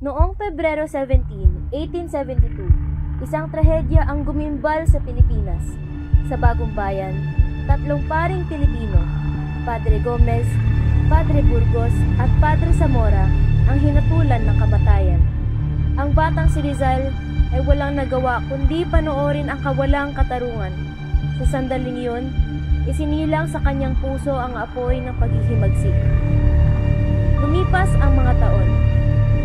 Noong Pebrero 17, 1872, isang trahedya ang gumimbal sa Pilipinas. Sa Bagong Bayan, tatlong paring Pilipino, Padre Gomez, Padre Burgos at Padre Zamora ang hinatulan ng kamatayan. Ang batang si Rizal ay walang nagawa kundi panoorin ang kawalang katarungan. Sa sandaling iyon, isinilang sa kanyang puso ang apoy ng paghihimagsik. Lumipas ang mga taon.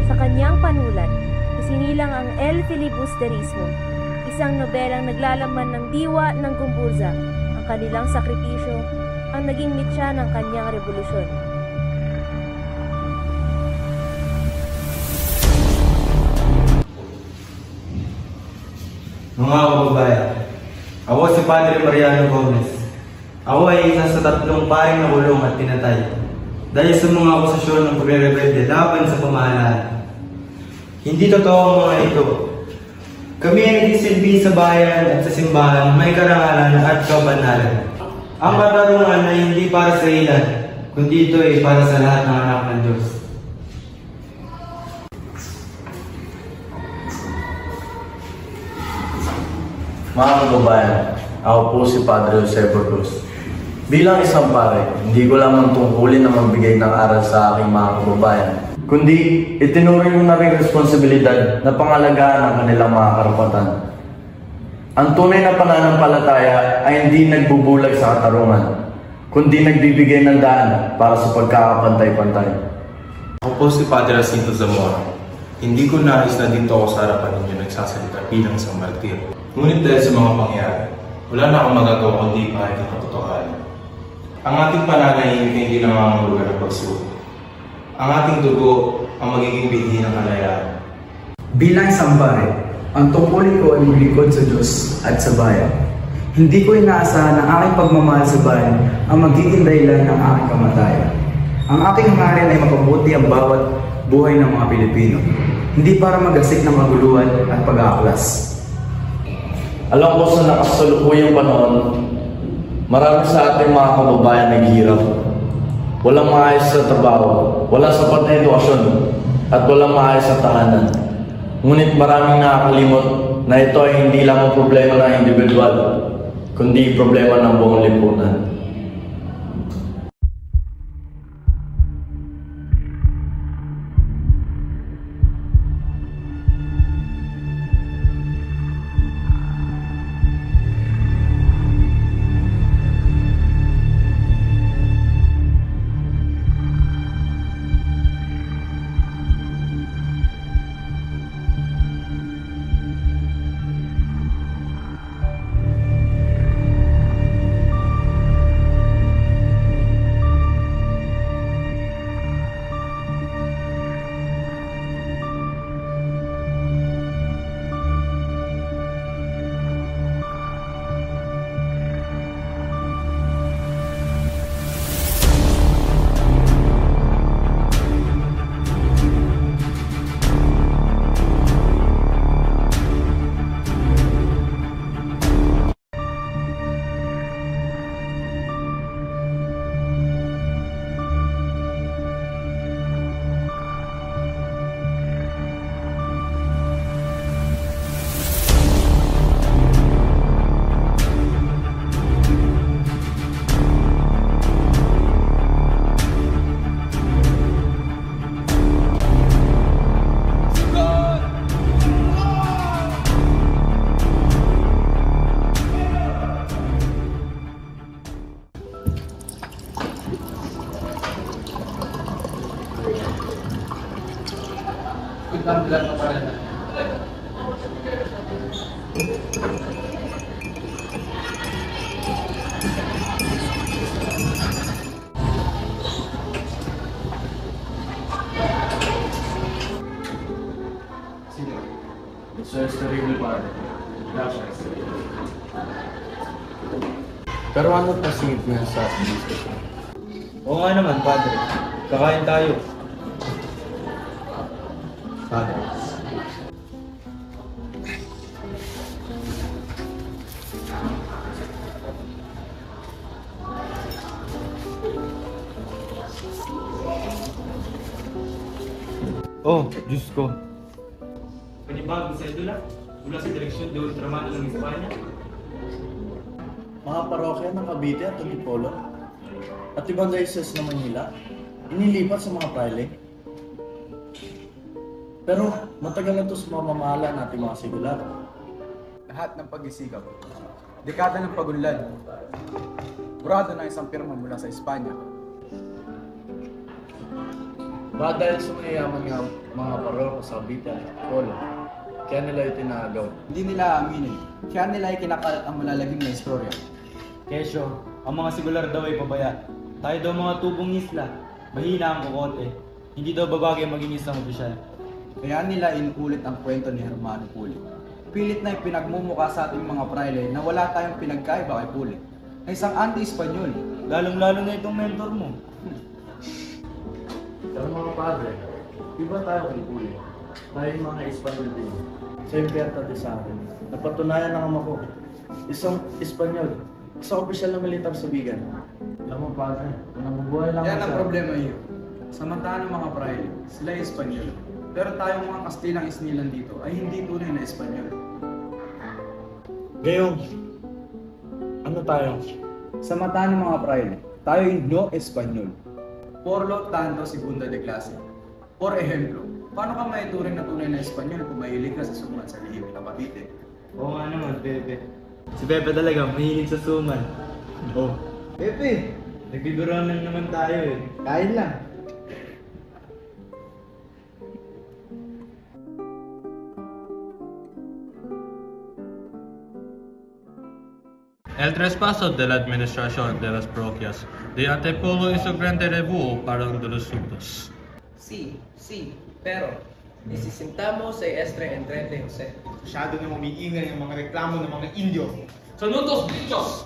Sa kanyang panulat, isinilang ang El Filibusterismo, isang nobelang naglalaman ng diwa ng Gumburza. Ang kanilang sakripisyo ang naging mitya ng kanyang revolusyon. Mga kababayan, ako si Padre Mariano Gomez. Ako ay isa sa tatlong paring nakulong at pinatay dahil sa mga akusasyon ng pagre-rebelde laban sa pamahalaan. Hindi totoo ang mga ito. Kami ay nagsisilbi sa bayan at sa simbahan may karangalan at kabanalan. Ang katarungan ay hindi para sa ilan, kundi ito ay para sa lahat ng anak ng Diyos. Mga kababayan, ako po si Padre Jose Burgos. Bilang isang pare, hindi ko lamang tungkulin na magbigay ng aral sa aking mga kababayan, kundi itinuring ko na rin responsibilidad na pangalagaan ang kanilang mga karapatan. Ang tunay na pananampalataya ay hindi nagbubulag sa katarungan, kundi nagbibigay ng daan para sa pagkakapantay-pantay. Ako po si Padre Jacinto Zamora. Hindi ko nais na dito ako sa harapan ninyo nagsasalita bilang isang martir. Ngunit dahil sa mga pangyayari, wala na akong magagawa kundi pahit ang katotohanan. Ang ating pananahimik ay hindi nangangahulugan ng pagsuko. Ang ating dugo ang magiging binhi ng kalayaan. Bilang isang pare, ang tungkulin ko ay maglingkod sa Diyos at sa bayan. Hindi ko inaasahan na aking pagmamahal sa bayan ang magiging dahilan ng aking kamatayan. Ang aking hangarin ay mapabuti ang bawat buhay ng mga Pilipino, hindi para magasik ng maguluhan at pag-aaklas. Alam ko sa nakasalukuyang panahon, marami sa ating mga kababayan naghihirap. Walang maayos sa trabaho, walang sapat na edukasyon, at walang maayos na tahanan. Ngunit maraming nakakalimot na ito ay hindi lamang problema ng individual, kundi problema ng buong lipunan. Pero ano pa singit niya sa diskusyon? Oo nga naman, Padre. Kakain tayo. Padre. Oh, Diyos ko. panibagong sedula mula sa direksyon de Ultramano ng Espanya. Mga parokya ng Cavite at Antipolo at ibang diocese ng Manila, inilipat sa mga praile. Pero matagal na ito sa mamamahala natin mga segular. Lahat ng pag-isikap, dekada ng pagunlad, burado na isang pirma mula sa Espanya. Dahil sa mayayaman nga mga parokya sa Cavite at Antipolo, kaya nila itinagaw. Hindi nila aminin, kaya nila ay kinakalat ang malalaging na istorya. Kesyo, ang mga segular daw ay pabaya. Tayo daw mga tubong isla, mahina ang kukote. Hindi daw babagay maging isang opisyal. Kaya nila inuulit ang kwento ni Hermano Puli. Pilit na ipinagmumukha sa ating mga praile na wala tayong pinagkaiba kay Puli, na isang anti-Espanyol. Lalong-lalo na itong mentor mo. Pero mga padre, iba tayo kay Puli. Tayo yung mga Espanyol din. Sa Impierta de sa akin, napatunayan ng ama ko, isang Espanyol, isang opisyal na militar sa Bigan. Alam mo padre, kung nabubuhay lang Yan ako ang siya- problema iyo. Samantalang ng mga praile, sila ay Espanyol. Pero tayong mga Kastilang isnilan dito ay hindi tunay na Espanyol. Gayong, ano tayo? Samantalang ng mga praile, tayo ay no Espanyol. Por lo tanto, segunda de clase. Por ejemplo, paano ka maituring na tunay na Espanyol kung mahilig ka sa suman sa lihim ng Cavite? Oo nga naman, Pepe. Si Pepe talaga, mahilig sa suman. Oh, Pepe, nagbibiroan lang naman tayo eh. Kain lang. El traspaso de la administración de las parroquias de Antipolo hizo grande revuelo para de los asuntos. Sí, pero necesitamos a este entre José. Masyado na umiingay ang mga reklamo ng mga Indio. Saludos, bichos!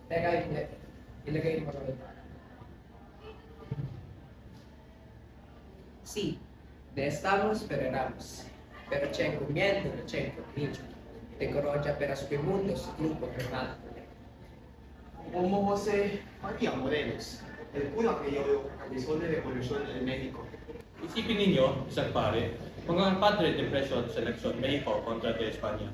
Teka, hindi. Ilagay mo kami. Sí, de estamos esperamos. Pero c'è comiendo, no c'è comienzo. Te corroja per aspemundos, grupo hermano. Como José María Morelos, el cura que realizó la revolución en México. Isipin ninyo, isang pare, mga padre de presyon sa eleksyon Mexico kontra de Espanya.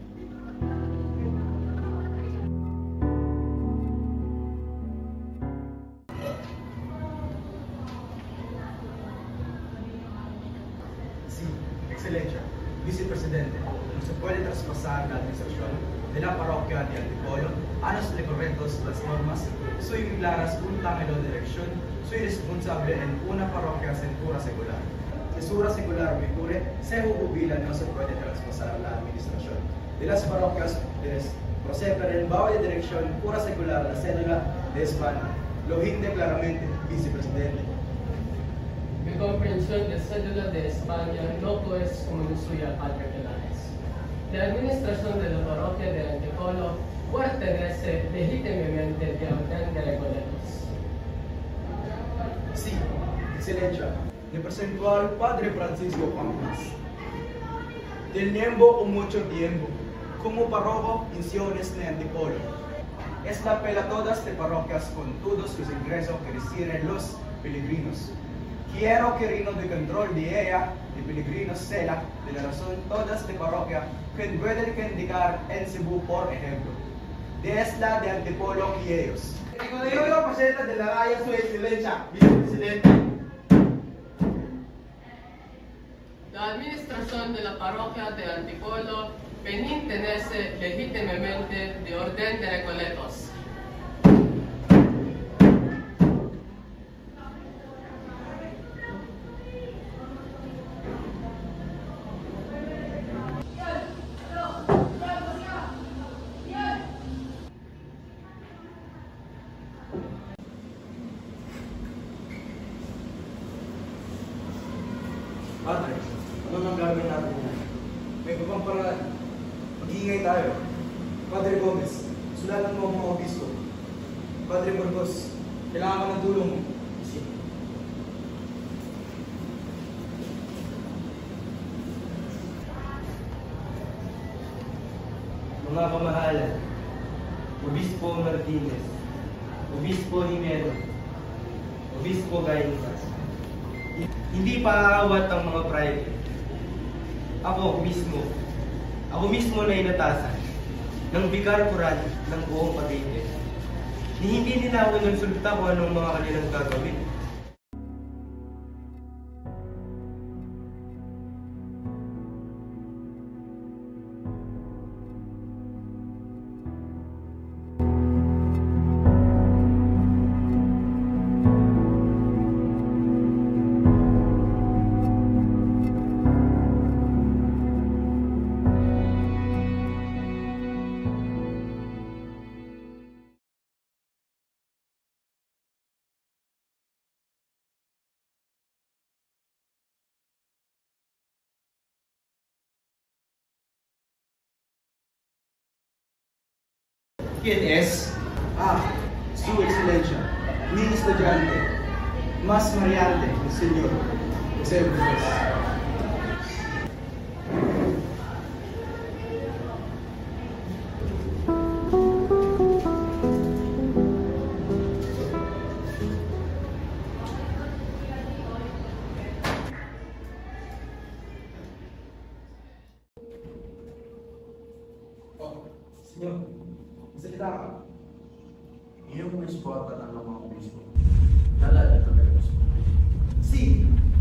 Sí, Excelencia, Vicepresidente, no se puede traspasar la administración de la parroquia de Antipolo a los correctos las normas. Soy claras un cambio de dirección, soy responsable en una parroquia censura secular. Censura secular me cure, se jubila no se puede traspasar la administración de las parroquias procede en bajo de dirección pura secular la cédula de España. Lo hinde claramente, Vicepresidente. Mi comprensión de cédula de España no es como lo suya, Padre Peláez. La administración de la parroquia de Antipolo pertenece legítimamente de orden de Recoletos. Sí, Excelencia, le presento al Padre Francisco Pampas. Tenemos mucho tiempo como párroco misiones de Antipolo. Es la pela todas de parroquias con todos los ingresos que reciben los peregrinos. Quiero que Rino de control de ella, de peregrinos Sela, de la razón todas de parroquia, que pueden indicar en Cebu, por ejemplo. De la de Antipolo y ellos. Y cuando yo veo presidente de la raya, su excelencia, vicepresidente. La administración de la parroquia de Antipolo pertenece legítimamente de orden de Recoletos. Padre, ano nang gagawin natin yan? May ibang paraan. Mag-iingay tayo. Padre Gomez, sulatan mo ang mga obispo. Padre Burgos, kailangan ka ng tulong mo. Mga kamahalan, Obispo Martinez, Obispo Jimeno, Obispo Gainas. Hindi pa aawat ang mga prayle. Ako mismo na inatasan ng Vicar Choral ng buong Cavite. Hindi nila ako nagsulta kung anong mga kanilang gagawin. ¿Quién es? Su Excelencia, mi estudiante, más brillante, el señor José Burgos. Senyor, salita ka. Iyong esposa ng mga obispo. Dala dito na gusto.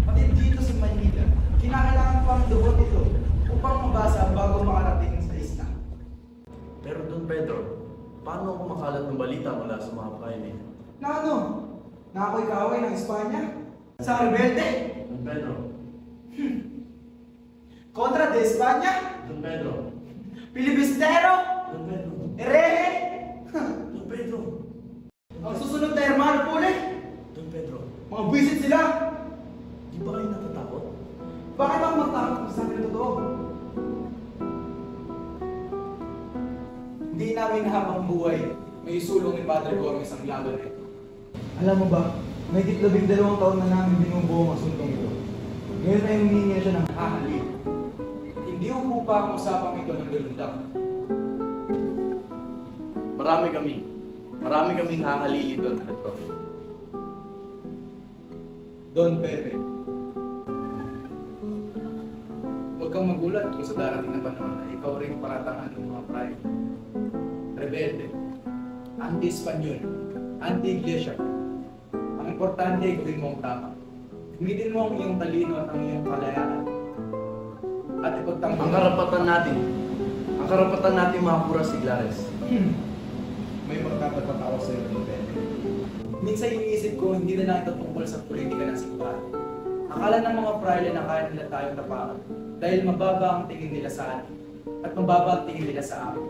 Pati dito sa Maynila, kinakailangan pa ang dubot ito upang mabasa bago makarating sa isla. Pero Don Pedro, paano ako makalat ng balita mula sa mga prayle? Na ano? Na ako'y kaaway ng Espanya? Sa rebelde? Don Pedro, Kontra de Espanya? Don Pedro, Pilibistero? Don Pedro, Hereje? Don Pedro, Ang susunod na hermano puli? Don Pedro, Mga bisit sila? di ba kayo natatakot? Bakit ako magtakot kung sabi ng totoo? Hindi namin habang buhay may sulong ni Padre Gomez ang laban nito. Alam mo ba, may 12 taon na namin binubuo ang asundong ito. Ngayon ay humingi siya ng hahalin. Hindi upo pa ang usapang ito ng lulundag. Marami kaming hahalili doon, Pedro. Don Pepe, huwag kang magulat kung sa darating na panahon na ikaw rin paratangan ng mga prayo. Rebelde, anti-Espanyol, anti-Iglesia. Ang importante ay gawin mo ang tama. Gamitin mo ang iyong talino at ang iyong kalayaan. At ipagtanggol Ang karapatan natin makapura si Glares. May magkapagpatawa sa iyo, Don Pepe. Minsan iniisip ko, hindi na lang ito tungkol sa politika ng simbahan. Akala ng mga prayle na kaya nila tayong tapakan dahil mababa ang tingin nila sa atin at mababa ang tingin nila sa amin.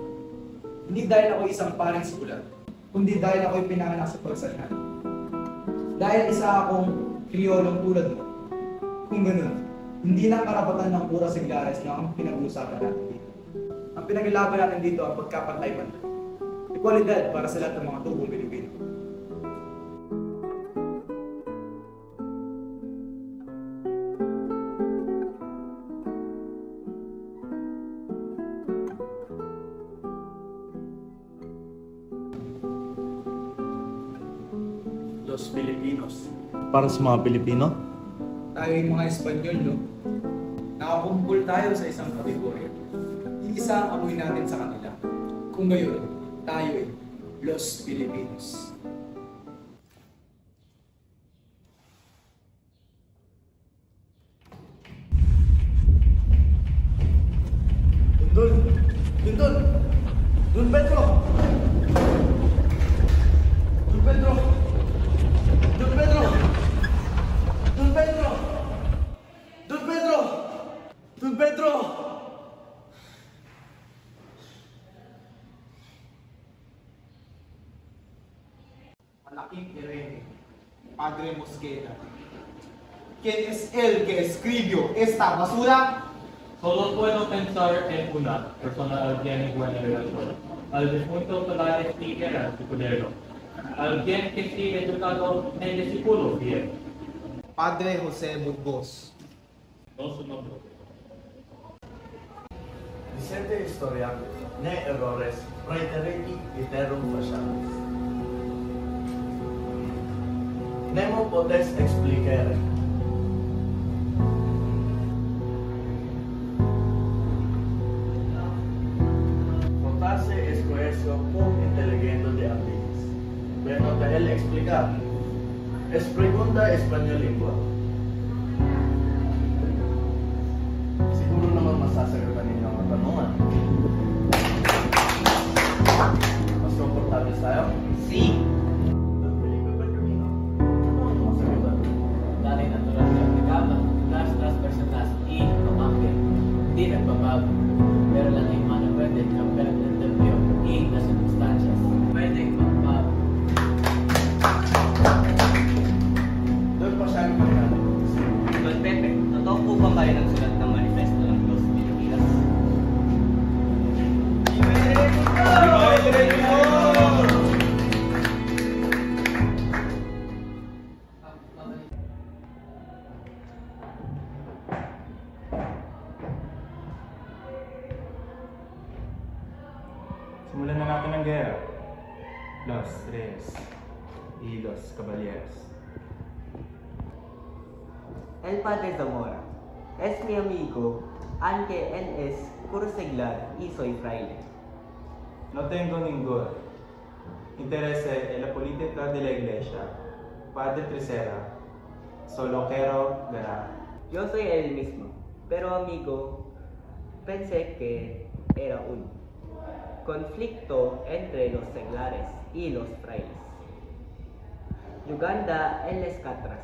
Hindi dahil ako isang paring sulat, kundi dahil ako'y pinanganak sa pagsanhan. Dahil isa akong kriyolong tulad mo. Kung ganun, hindi na karapatan ng pura Siglares na ang pinag-uusapan natin dito. Ang pinag-ilaban natin dito ang pagkapantay-pantay. Equalidad para sa lahat ng mga tubong Pilipino. Los Filipinos. Para sa mga Pilipino? Tayo yung mga Espanyol, no? Nakakumpul tayo sa isang kategorya. Iisa ang amoy natin sa kanila. Kung gayon, tayo ay Los Filipinos. Don Pedro! Don Pedro! Don Pedro! Don Pedro! Don Pedro! Don Pedro! Malaking hereje, Padre Mosqueda. ¿Quién es el que escribió esta basura? Solo puedo pensar en una persona alguien buena relación. Al difunto Pelaez Tiguera, escudero. Alguien que sigue educado en discípulo fiel. Padre José Burgos. No su nombre. Vicente Historia, ne errores, praeteriti iterum facialis. Nemo potest explicere. Notase es coesio cum intelligendo de ambis. Bueno, dahil explicar. Es pregunta español lingua. Siguro naman masasagutan ninyo ang tanungan. Mas komportable tayo? Sí. Dahil natural na aplikama, las personas y pamangkin, hindi nagbabago. Pero lang ay manapuede cambiar el interview y las circunstancias. Pwede magbago. Doon pa siya ang mangyari. Don Pepe, totoo po ba kayo nagsulat ng manifesto ng Los Pilipinas? Simulan na natin ang gera. Los Reyes y los Caballeros. El Padre Zamora es mi amigo, aunque él es puro seglar y soy fraile. No tengo ningún interés en la política de la iglesia. Padre Tercera, solo quiero ganar. Yo soy el mismo, pero amigo, pensé que era un conflicto entre los seglares y los frailes. Uganda en las catras.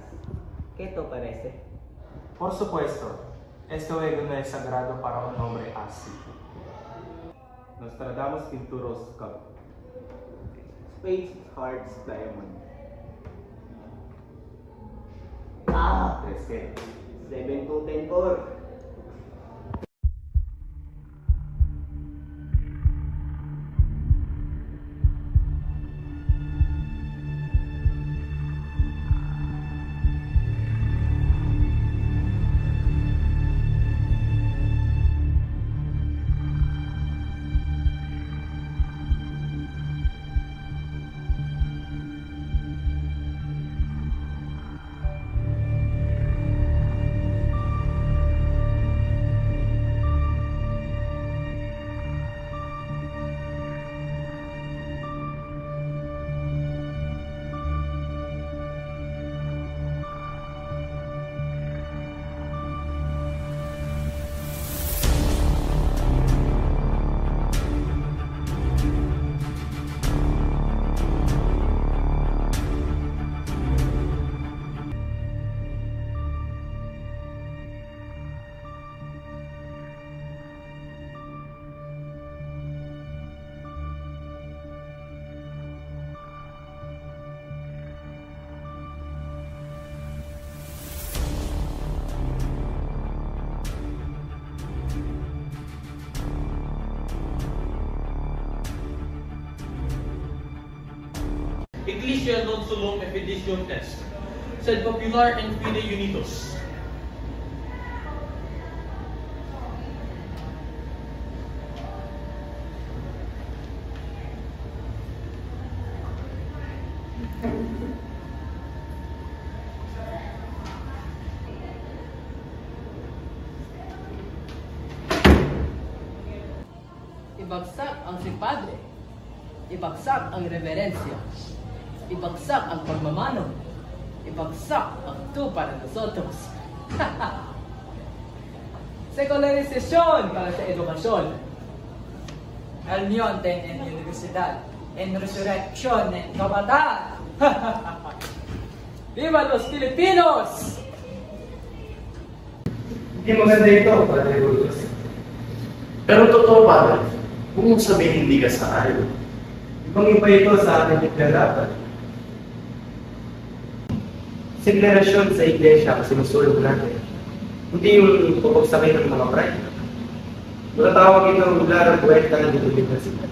¿Qué te parece? Por supuesto, esto no es sagrado para un hombre así. Nos tratamos pinturos cup. Spades, hearts, diamond. Tres que 7 to 10 4. Ecclesia non solum efficium est, sed popular and fide unitus. Ibagsak ang si Padre. Ibagsak ang reverensya. Ibagsak ang pagmamano. Ibagsak ang tú para nosotros. Sekularización para sa edukasyon. Almión en universidad, en resurrección en kabataan. Viva los Filipinos! Hindi maganda ito, Padre Burgos. Pero totoo, Padre, kung mong sabihin hindi ka saan. Ibang iba ito sa ating deklarata. Deklarasyon sa iglesia kasi sinusulog natin. Hindi yung pupagsakin ng mga pray. Matatawag ito ang lugar ng buweta ng universidad.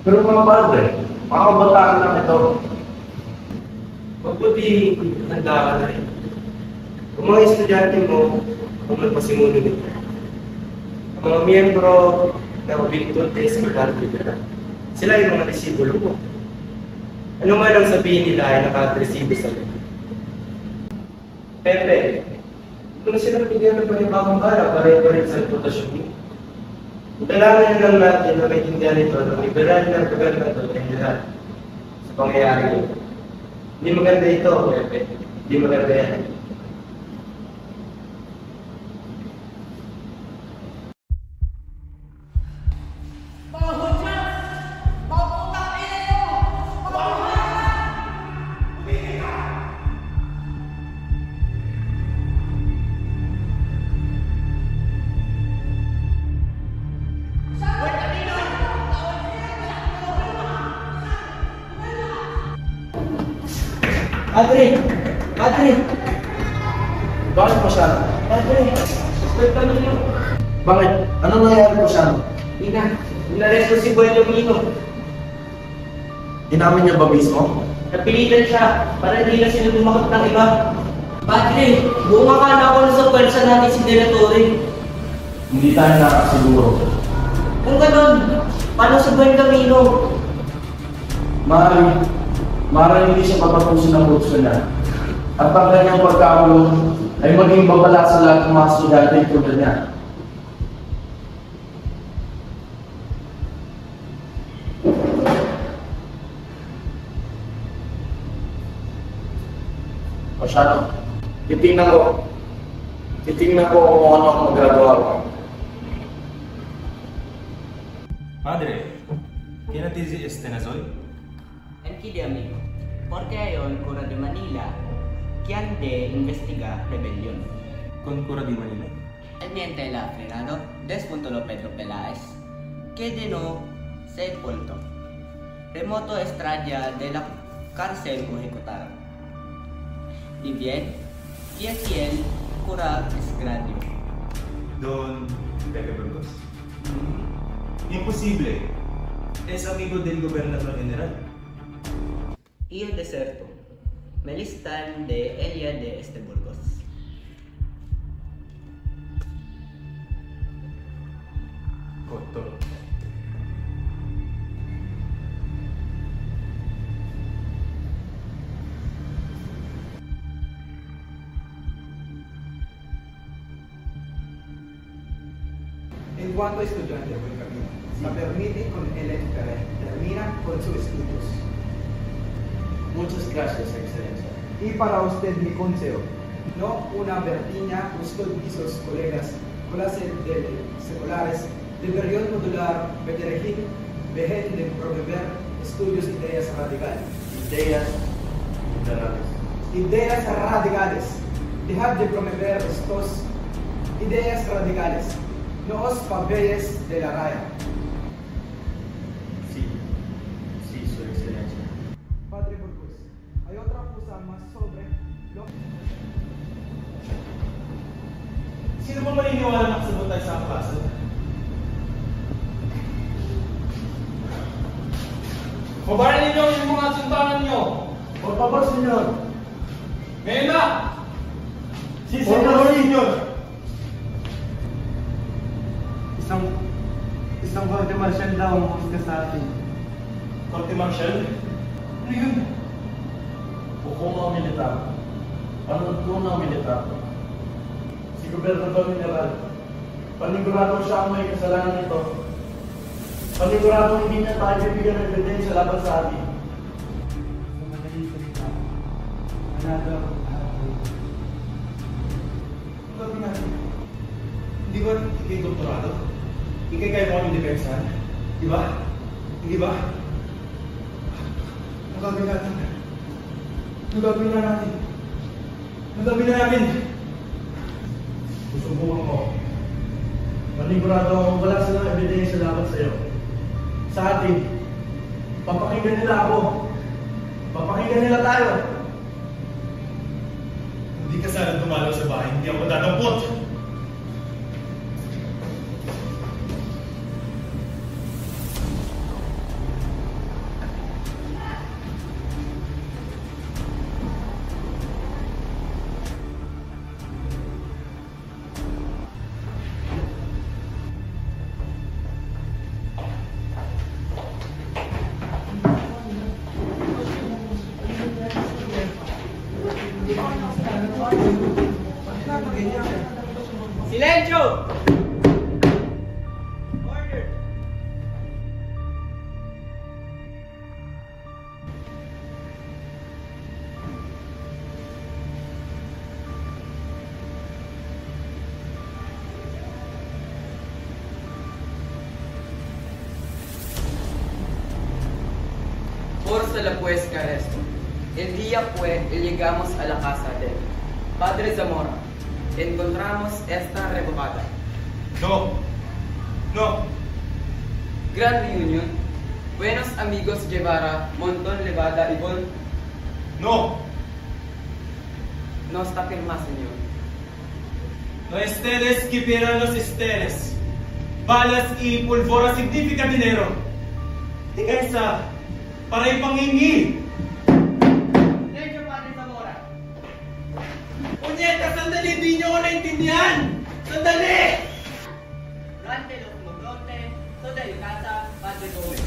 Pero mga Padre, mga kabataan lang ito. Mabuti handa ka na rin. Kung mga estudyante mo, kung magpasimulo nito. Ang mga miyembro ng Biltod de Escolar, sila yung mga disibulo mo. Ano man ang sabihin nila ay nakatresibo sa iyo. Pepe, kung sila bigyan ng panibagong bara para rin sa reputasyon mo. Kailangan lang natin na maintindihan ito ng liberal na pagkakataon ng general sa pangyayari ito. Hindi maganda ito, Pepe. Hindi maganda yan. Padre! Padre! Bakit po siya? Padre! Tanong niyo. Bakit? Ano nangyari po siya? Inaresto si Buendomino. Inamin niya ba mismo? Napilitan siya para hindi na sila lumakot ng iba. Padre, buong akala ko na sa pwersa natin si De La Torre. Hindi tayo nakasiguro. Kung ganon, paano si Buendomino? Maaaring hindi siya papatusin ng kurso niya. At ang kanyang pagkakulong ay maging babala sa lahat ng mga estudyante tulad niya. Masyado. Titingnan ko kung ano ang magagawa ko. Padre, ¿quién te dice Estenazol? Enquide amigo, porque ayon Cura de Manila, quien de investiga rebelión. Con Cura de Manila? Teniente la frenado, despuntolo Pedro Peláez, que de no se sepulto. Remoto estrella de la cárcel o ejecutaron. Y bien, que aquí el cura es gradio. Don Pepe Burgos? Imposible. Es amigo del gobernador general. Y el deserto, Melistan de Elia de Burgos. Coto. En cuanto a estudiante buen camino, se permite con el termina con sus estudios. Muchas gracias, Excelencia. Y para usted mi consejo, no una vertiña usted y sus colegas, clases de seculares, deberían modular, dirigir, dejen de promover estudios de ideas radicales. Ideas radicales. Dejad de promover estos ideas radicales. No os papeles de la raya. Sí, Su Excelencia. Padre Burgos, hay otra cosa más sobre lo... Sino ba maniniwala na kasagot tayo sa kaso? Mabaran ninyo yung mga suntanan nyo! Por favor, senyor! Ngayon na! Si senyor! Senyor! Isang korte martial daw ang husga sa atin. Korte Marshal? Ano yun? Hukumang militar. Panuntunang militar. Si Gobernador General. Panigurado siya ang may kasalanan nito. Panigurado hindi niya tayo bibigyan ng ebidensya laban sa atin. Sa madaling salita, manalo ako sa atin. Ang gagawin natin? Hindi ba ikay doktorado? Ikay kayo mo ang depensa? Di ba? Hindi ba? Ang gagawin natin? Ang gagawin na natin? Ang gagawin na natin? Susubukan ko. Panigurado akong wala silang ebidensya laban sa iyo. Sa atin, papakinggan nila ako. Papakinggan nila tayo. Hindi ka sana tumalaw sa bahay, hindi ako tatampot! ganyan. Silencio! Por la puesta esto. El día fue y llegamos a la casa de Padre Zamora. Encontramos esta revocada. No. No. Gran reunión. Buenos amigos Guevara, Montón, Levada y Bol. No. No está firma, señor. No ustedes que vieran los esteres. Balas y pólvora significa dinero. Diga esa. Para ipangingi. Thank you, Padre Zamora. Punyeta, sandali, di nyo ko naintindihan! Sandali! Durante los mobrotes, toda la casa, Padre Gómez.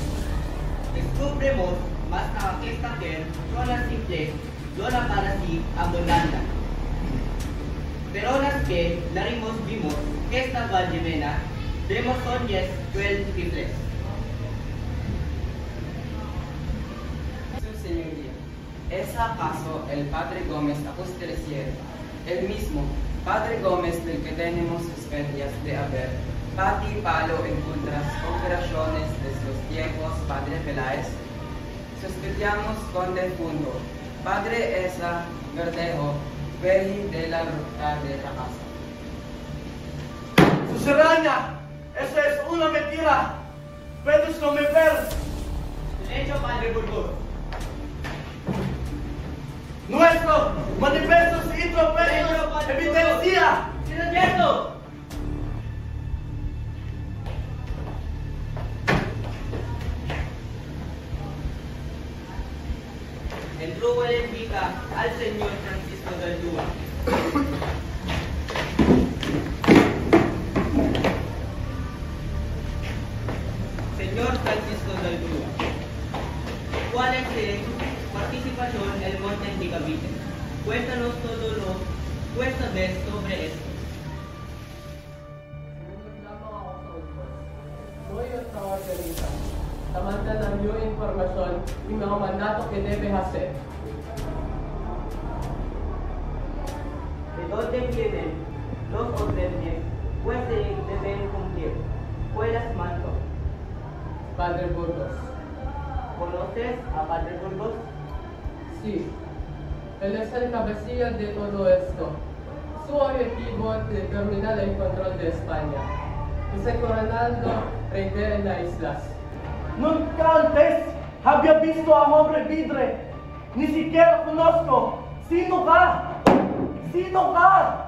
Descubrimos más que esta mujer, zona simple, zona para sí, abundante. Pero las que narimos vimos que esta Valjimena, vemos son 10, 12 triples. Señoría, ¿es acaso el Padre Gómez Apostolicier, el mismo Padre Gómez del que tenemos sospechas de haber palo en contra las operaciones de los tiempos Padre Peláez? Sospechamos con defunto Padre Esa Verdejo, Veli de la ruta de la casa. ¡Suzeraña! ¡Eso es una mentira! ¡Puedes cometer! Silencio, Padre Burgos. ¡Nuestro manifiesto y tropeños evidencia! ¡Sí, es cierto! El truco le invita al señor Francisco del Dúa. Señor Francisco del Dúa, ¿cuál es su participación en el monte de Cavite? Cuéntanos todo lo que sabes sobre esto. Soy otra organiza. Samantalang yung informasyon, yung mga mandato que debe hacer. ¿De dónde vienen los órdenes? Pues deben cumplir. ¿Cuáles mando? Padre Burgos. ¿Conoces a Padre Burgos? Sí. Él es el cabecilla de todo esto. Su objetivo es determinar el control de España. Es coronando rey en las islas. Nunca antes había visto a un hombre vidre. Ni siquiera conozco. ¿Sino ka? ¿Sino ka?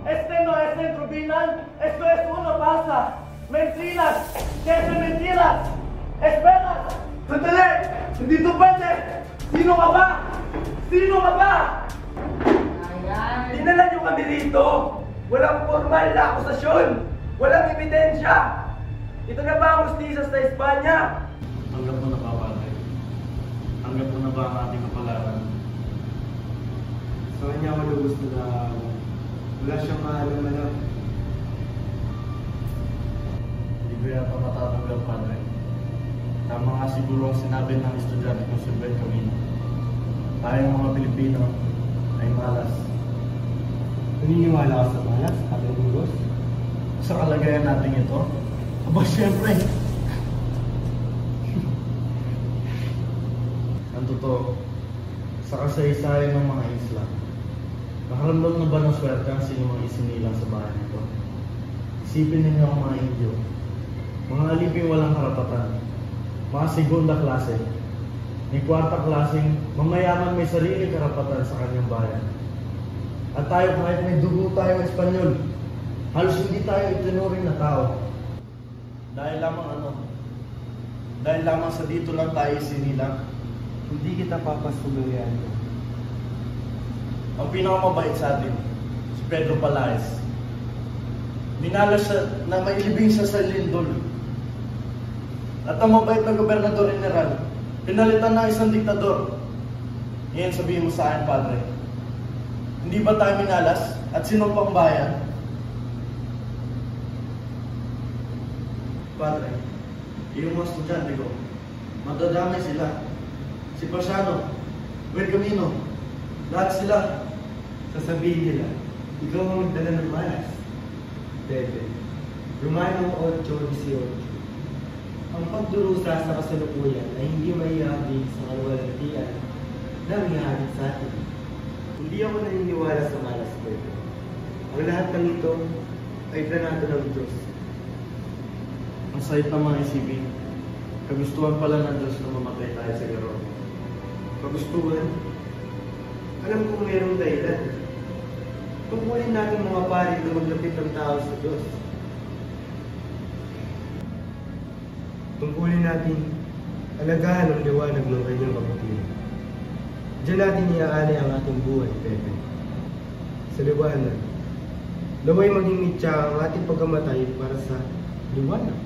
Este no es el tribunal. Esto es una farsa. Mentiras. ¿Qué son mentiras? Espera. Sandali! Hindi to pwede! Sino ka ba? Sino ka ba? Dinala niyo kami rito. Walang formal na akusasyon. Walang ebidensya. Ito na ba ang hustisya sa Espanya? Tanggap mo na ba, Padre? Tanggap mo na ba ang ating kapalaran? Sa kanya ako gusto na wala siyang maalam-alam. Hindi ko yata matatanggap, Padre. Tama nga siguro ang sinabi ng estudyante kong si Ben Camino. Tayong mga Pilipino ay malas. Naniniwala ka sa malas, Padre Burgos? Sa kalagayan natin ito? Aba, siyempre. Ang totoo, sa kasaysayan ng mga isla, nakaramdam na ba ng swerte ang sino mga isinilang sa bahay nito? Isipin ninyo ang mga Indio, mga aliping walang karapatan, mga segunda klase, may kwarta klaseng mamayaman may sarili karapatan sa kanyang bayan. At tayo kahit may dugo tayong Espanyol, halos hindi tayo itinuring na tao. Dahil lamang sa dito lang tayo isinilang, Hindi kita papasuluyan. ang pinakamabait sa atin, si Pedro Palaez. Dinala siya na mailibing siya sa lindol. At ang mabait na gobernador general, pinalitan ng isang diktador. Ngayon sabihin mo sa akin, Padre, Hindi ba tayo minalas at sinumpang bayan? Padre, yung mga estudyante ko, madadamay sila. Si Pasiano, Bergamino, lahat sila. Sasabihin nila, ikaw ang magdala ng malas. Pepe, Romano 8:18. Ang pagdurusa sa kasalukuyan ay hindi maihabig sa kaluwalhatian na mihabig sa atin. Hindi ako naniniwala sa malas, Pepe. Ang lahat ng ito ay planado ng Diyos. Ang sahit ng mga isipin, kagustuhan pala ng Diyos na mamatay tayo sa garo. Kagustuhan? Alam kong mayroong dahilan. Tungkulin natin mga pari na maglapit ng tao sa Diyos. Tungkulin natin alagahan ang liwanag ng kanyang kapatid. Diyan natin iaalay ang ating buhay, Pepe. Sa liwanag. Naway maging mitya ang ating pagkamatay para sa liwanag.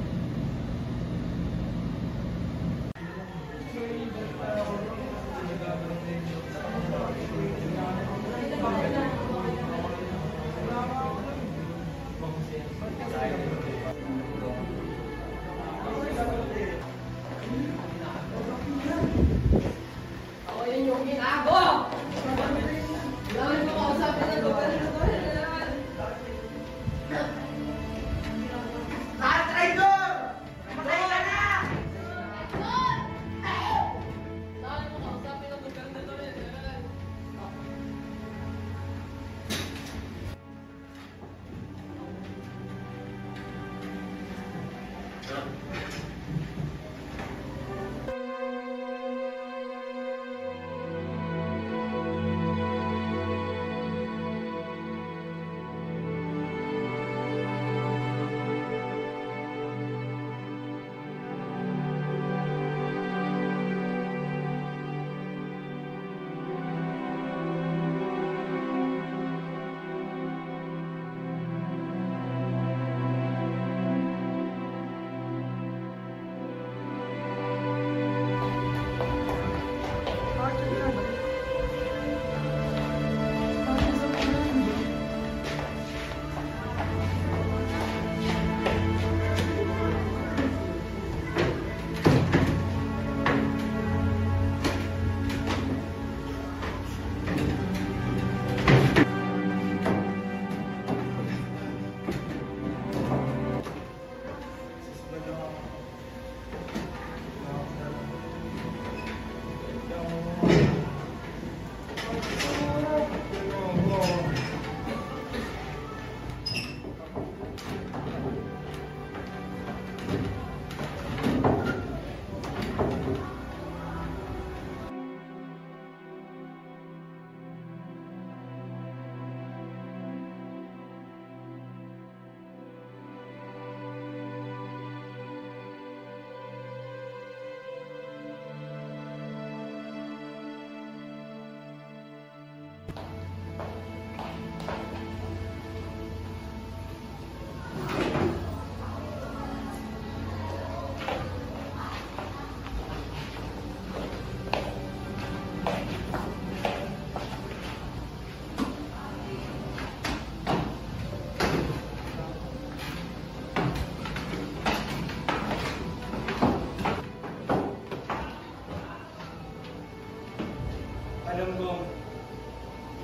Alam ko,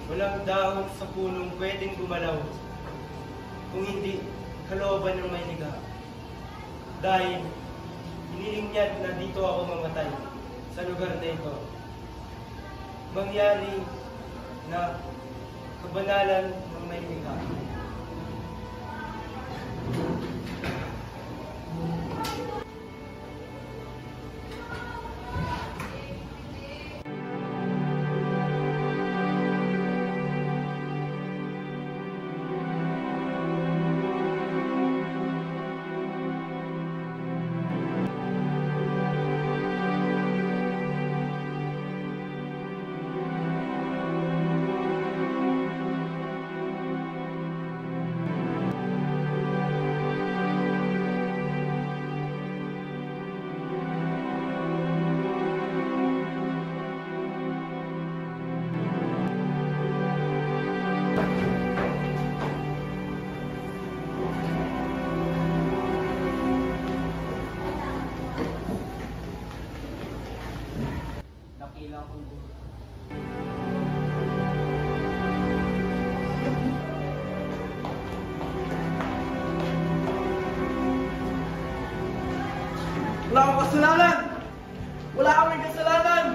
walang dahon sa punong pwedeng gumalaw kung hindi kalooban ng may liga. Dahil hinihingyat na dito ako mamatay sa lugar na ito. Mangyari na kabanalan ng may liga. Dakila akong buhay. Wala akong kasalanan! Wala kaming kasalanan!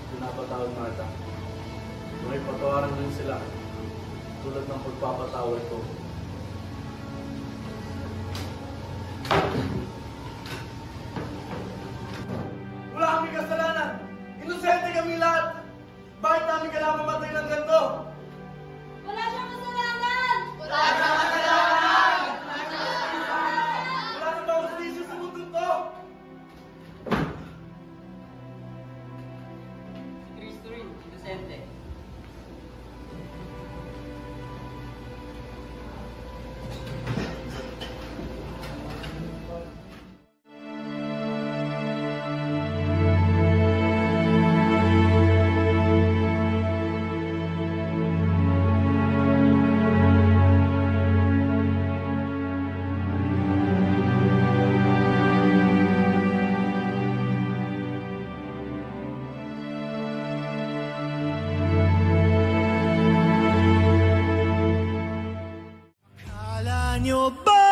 Pinapatawad na kita. May patawaran din sila. Tulad ng pagpapatawad ko. Wala kaming kasalanan! Inosente kami lahat! Bakit namin kailangan mamatay ng ganito? Wala siyang kasalanan! Wala siyang kasalanan! Wala na ba hustisya sa mundo to? Si Cristo rin, inosente. Akala nyo ba